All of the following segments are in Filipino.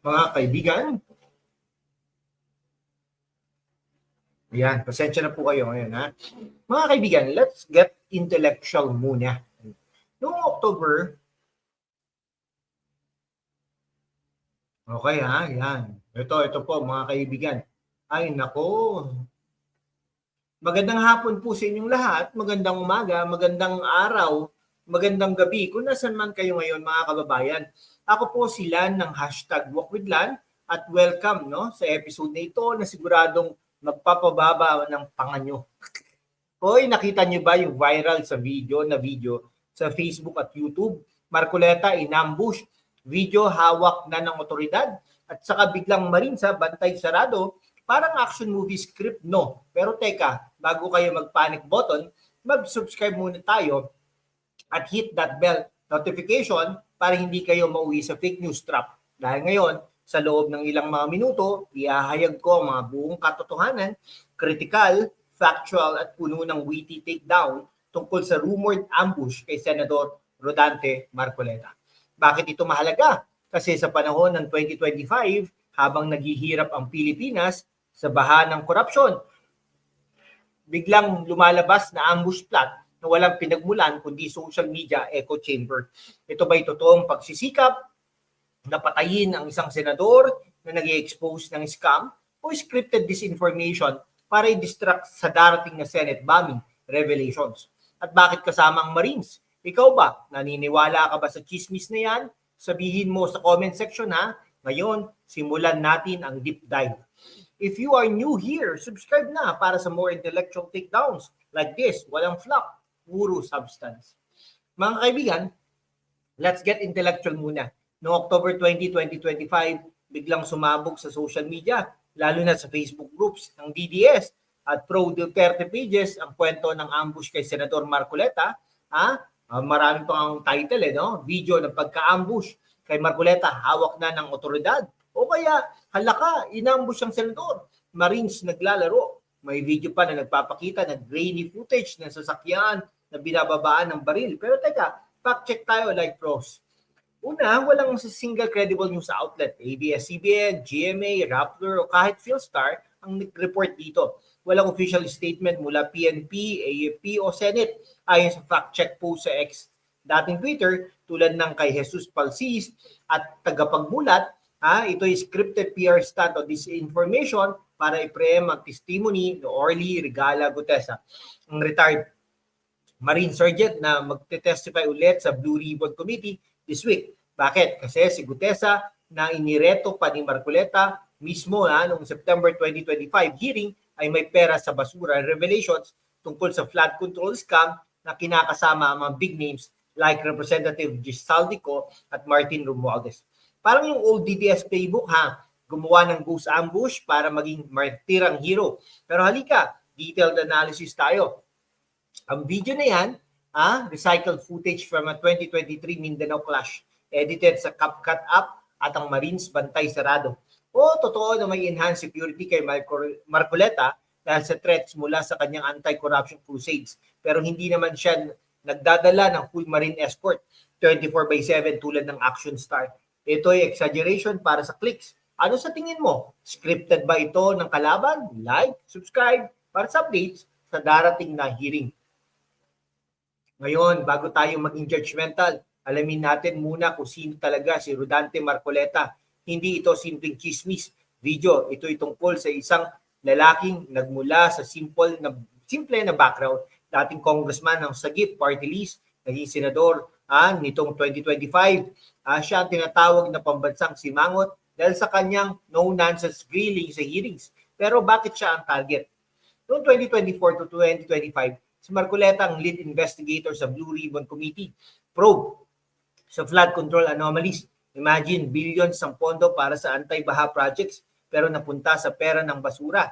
Mga kaibigan, yan, pasensya na po kayo ngayon, ha? Mga kaibigan, let's get intellectual muna. Noong October, okay ha, yan. Ito po mga kaibigan. Ay nako, magandang hapon po sa inyong lahat, magandang umaga, magandang araw, magandang gabi, kung nasan man kayo ngayon mga kababayan. Ako po si Lan ng #WalkWithLan at welcome no, sa episode na ito na siguradong magpapababa ng panga nyo. Hoy, nakita niyo ba yung viral sa video sa Facebook at YouTube? Marcoleta inambush, video hawak na ng otoridad at saka biglang marinsa bantay sarado, parang action movie script no. Pero teka, bago kayo mag-panic button, mag-subscribe muna tayo at hit that bell notification para hindi kayo mauwi sa fake news trap. Dahil ngayon, sa loob ng ilang mga minuto, ihahayag ko ang mga buong katotohanan, critical, factual at puno ng witty takedown tungkol sa rumored ambush kay Senador Rodante Marcoleta. Bakit ito mahalaga? Kasi sa panahon ng 2025, habang naghihirap ang Pilipinas sa baha ng korupsyon, biglang lumalabas na ambush plot na walang pinagmulan kundi social media echo chamber. Ito ba'y totoong pagsisikap na patayin ang isang senador na nag-i-expose ng scam o scripted disinformation para i-distract sa darating na Senate bombing revelations? At bakit kasama ang Marines? Ikaw ba? Naniniwala ka ba sa chismis na yan? Sabihin mo sa comment section ha. Ngayon, simulan natin ang deep dive. If you are new here, subscribe na para sa more intellectual takedowns like this. Walang fluff, puro substance. Mga kaibigan, let's get intellectual muna. Noong October 20, 2025, biglang sumabog sa social media, lalo na sa Facebook groups ng DDS at pro-Duterte pages ang kwento ng ambush kay Senador Marcoleta. Marami pang title no? Video ng pagka-ambush kay Marcoleta, hawak na ng otoridad. O kaya, halaka, inambush ang senador. Marines naglalaro. May video pa na nagpapakita ng grainy footage ng sasakyan na binababaan ng baril. Pero teka, fact check tayo like pros. Una, walang single credible news outlet, ABS-CBN, GMA, Rappler o kahit Philstar ang nag-report dito. Walang official statement mula PNP, AFP o Senate ayon sa fact-check post sa X dating Twitter tulad ng kay Jesus Palsis at tagapagmulat. Ito ay scripted PR stunt o disinformation para i-frame ang testimony ni Orly Regala Gutesa, ang retired Marine Sergeant na magte-testify ulit sa Blue Ribbon Committee this week. Bakit? Kasi si Gutesa na inireto pa ni Marcoleta mismo noong September 2025 hearing ay may pera sa basura revelations tungkol sa flood control scam na kinakasama ang mga big names like Representative Gisaldico at Martin Romualdez. Parang yung old DDS playbook gumawa ng ghost ambush para maging martirang hero. Pero halika, detailed analysis tayo. Ang video na yan, recycled footage from a 2023 Mindanao clash, edited sa CapCut app at ang Marines bantay sarado. O totoo na may enhanced security kay Marcoleta dahil sa threats mula sa kanyang anti-corruption crusades. Pero hindi naman siya nagdadala ng full Marine escort 24/7 tulad ng action star. Ito ay exaggeration para sa clicks. Ano sa tingin mo? Scripted ba ito ng kalaban? Like, subscribe para sa updates sa darating na hearing. Ngayon, bago tayo maging judgmental, alamin natin muna kung sino talaga si Rodante Marcoleta. Hindi ito simpleng chismis video. Ito ay tungkol sa isang lalaking nagmula sa simple na background. Dating congressman ng Sagip Party List, naging senador nitong 2025. Siya ang tinatawag na pambansang simangot dahil sa kanyang no-nonsense grilling sa hearings. Pero bakit siya ang target? Noong 2024 to 2025, si Marcoleta ang lead investigator sa Blue Ribbon Committee probe sa flood control anomalies. Imagine, billions ang pondo para sa anti-baha projects pero napunta sa pera ng basura.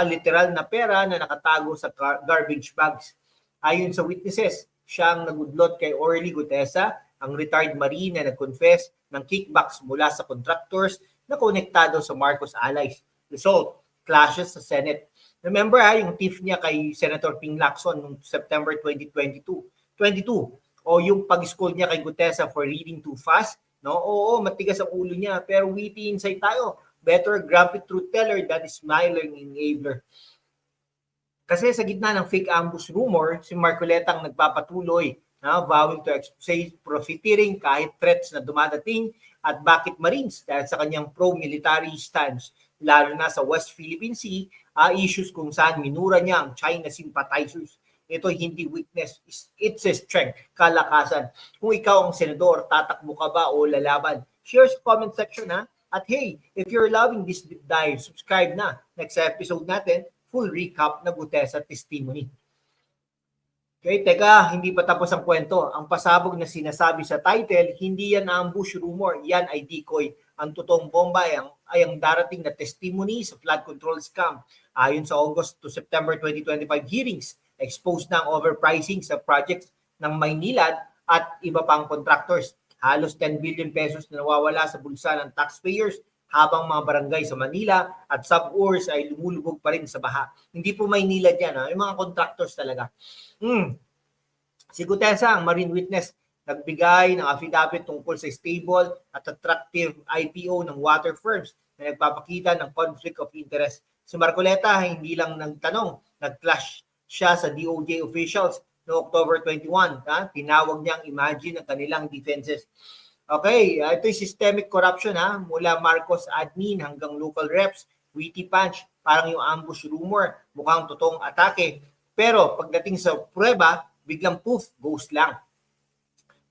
Literal na pera na nakatago sa garbage bags. Ayon sa witnesses, siya ang nagudlot kay Orly Gutesa, ang retired Marine na nag-confess ng kickbacks mula sa contractors na konektado sa Marcos allies. Result, clashes sa Senate. Remember yung tiff niya kay Senator Ping Lacson noong September 2022 o yung pag-school niya kay Gutesa for reading too fast, No? Oo, matigas ang ulo niya, pero witty insight tayo. Better grumpy truth teller than smiling enabler. Kasi sa gitna ng fake ambush rumor, si Marcoleta ang nagpapatuloy na vowing to expose profiteering kahit threats na dumadating at bakit Marines dahil sa kanyang pro-military stance lalo na sa West Philippine Sea, issues kung saan minura niya ang China sympathizers. Ito hindi weakness, it's a strength, kalakasan. Kung ikaw ang senador, tatakbo ka ba o lalaban? Share sa comment section ha. At hey, if you're loving this deep dive, subscribe na. Next episode natin, full recap na Gutesa testimony. Okay, teka, hindi pa tapos ang kwento. Ang pasabog na sinasabi sa title, hindi yan ambush rumor, yan ay decoy. Ang totoong bomba ay ang darating na testimony sa flood control scam. Ayon sa August to September 2025 hearings, exposed na ang overpricing sa projects ng Maynilad at iba pang contractors. Halos 10 billion pesos na nawawala sa bulsa ng taxpayers habang mga barangay sa Manila at sub-urs ay lumulubog pa rin sa baha. Hindi po Maynilad yan, yung mga contractors talaga. Si Gutesa, ang marine witness, nagbigay ng affidavit tungkol sa stable at attractive IPO ng water firms na nagpapakita ng conflict of interest. Si Marcoleta hindi lang nagtanong, nag-clash siya sa DOJ officials no October 21. Tinawag niyang imagine ang kanilang defenses. Okay, ito yung systemic corruption mula Marcos admin hanggang local reps, witty punch, parang yung ambush rumor, mukhang totoong atake. Pero pagdating sa prueba, biglang poof, ghost lang.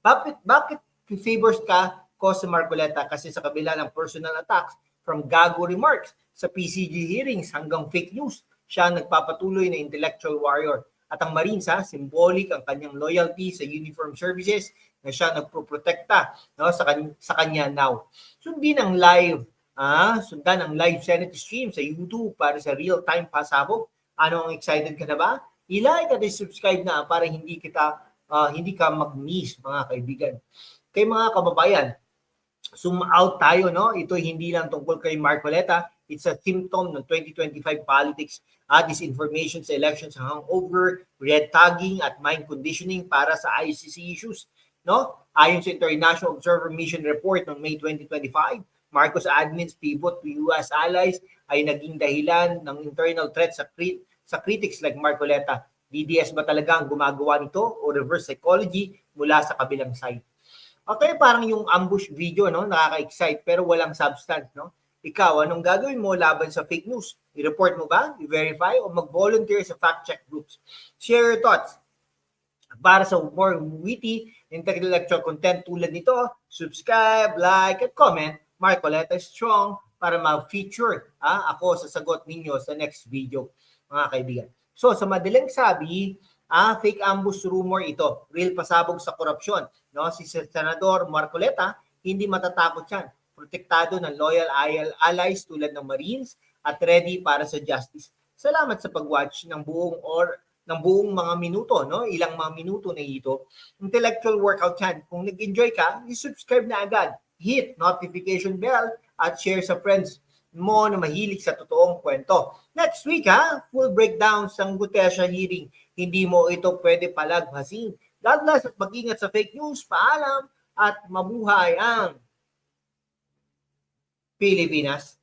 Bakit favors ka ko sa Marcoleta? Kasi sa kabila ng personal attacks from gago remarks sa PCG hearings hanggang fake news, siya nagpapatuloy na intellectual warrior. At ang Marines, symbolic ang kanyang loyalty sa uniform services na siya nagproprotekta sa kanya now. Sundan ang live Senate stream sa YouTube para sa real-time pasabog. Ano ang excited ka na ba? I-like at i-subscribe na para hindi ka mag-miss, mga kaibigan. Kay mga kababayan, zoom out tayo, no? Ito hindi lang tungkol kay Marcoleta. It's a symptom ng 2025 politics, disinformation sa elections, hangover, red tagging at mind conditioning para sa ICC issues, no? Ayon sa International Observer Mission Report ng May 2025, Marcos admin's pivot to US allies ay naging dahilan ng internal threat sa critics like Marcoleta. DDS ba talaga ang gumagawa nito o reverse psychology mula sa kabilang side? Okay, parang yung ambush video, no? Nakaka-excite pero walang substance, no? Ikaw, anong gagawin mo laban sa fake news? I-report mo ba? I-verify? O mag-volunteer sa fact-check groups? Share your thoughts. Para sa more witty, intellectual content tulad nito, subscribe, like, at comment. Marcoleta is strong para ma-feature ako sa sagot ninyo sa next video, mga kaibigan. So, sa madaling sabi, fake ambush rumor ito. Real pasabog sa korupsyon. No? Si Senador Marcoleta, hindi matatakot yan. Protektado ng loyal allies tulad ng Marines at ready para sa justice. Salamat sa pag-watch ng buong mga minuto, no? Ilang mga minuto na ito. Intellectual workout yan. Kung nag-enjoy ka, i-subscribe na agad. Hit notification bell at share sa friends mo na mahilig sa totoong kwento. Next week, full breakdown sa Gutesa hearing. Hindi mo ito pwede palagpasin. God bless at mag-ingat sa fake news. Paalam at mabuhay ang Pilipinas.